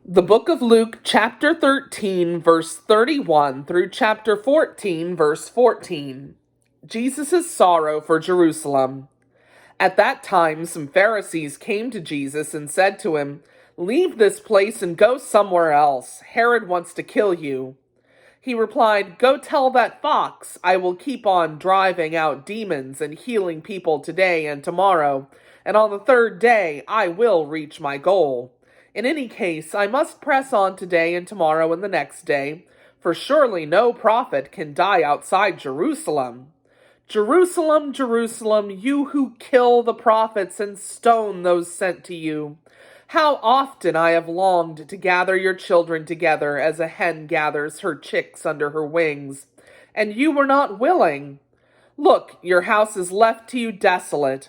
The book of Luke, chapter 13, verse 31 through chapter 14, verse 14. Jesus' sorrow for Jerusalem. At that time, some Pharisees came to Jesus and said to him, "Leave this place and go somewhere else. Herod wants to kill you." He replied, "Go tell that fox, I will keep on driving out demons and healing people today and tomorrow, and on the third day I will reach my goal. In any case, I must press on today and tomorrow and the next day, for surely no prophet can die outside Jerusalem. Jerusalem, Jerusalem, you who kill the prophets and stone those sent to you. How often I have longed to gather your children together as a hen gathers her chicks under her wings, and you were not willing. Look, your house is left to you desolate.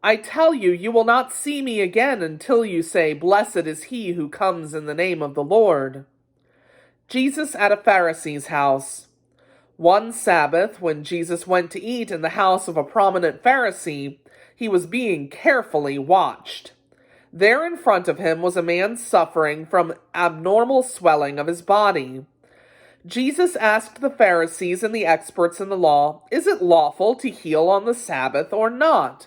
I tell you, you will not see me again until you say, 'Blessed is he who comes in the name of the Lord.'" Jesus at a Pharisee's house. One Sabbath, when Jesus went to eat in the house of a prominent Pharisee, he was being carefully watched. There in front of him was a man suffering from abnormal swelling of his body. Jesus asked the Pharisees and the experts in the law, "Is it lawful to heal on the Sabbath or not?"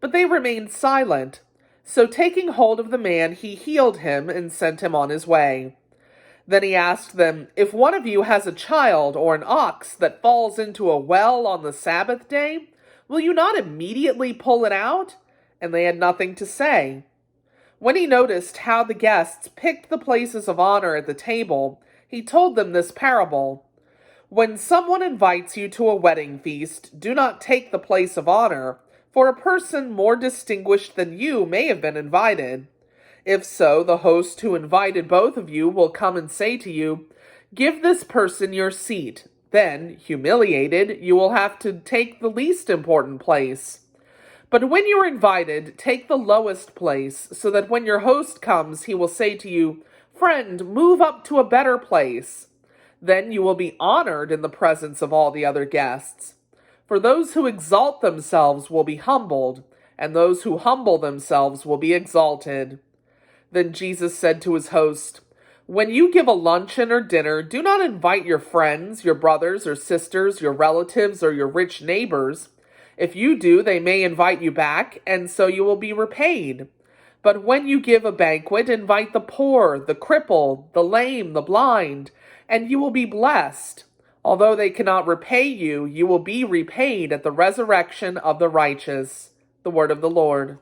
But they remained silent. So taking hold of the man, he healed him and sent him on his way. Then he asked them, "If one of you has a child or an ox that falls into a well on the Sabbath day, will you not immediately pull it out?" And they had nothing to say. When he noticed how the guests picked the places of honor at the table, he told them this parable. "When someone invites you to a wedding feast, do not take the place of honor, for a person more distinguished than you may have been invited. If so, the host who invited both of you will come and say to you, 'Give this person your seat.' Then, humiliated, you will have to take the least important place. But when you are invited, take the lowest place, so that when your host comes, he will say to you, 'Friend, move up to a better place.' Then you will be honored in the presence of all the other guests. For those who exalt themselves will be humbled, and those who humble themselves will be exalted." Then Jesus said to his host, "When you give a luncheon or dinner, do not invite your friends, your brothers or sisters, your relatives, or your rich neighbors. If you do, they may invite you back, and so you will be repaid. But when you give a banquet, invite the poor, the crippled, the lame, the blind, and you will be blessed. Although they cannot repay you, you will be repaid at the resurrection of the righteous." The word of the Lord.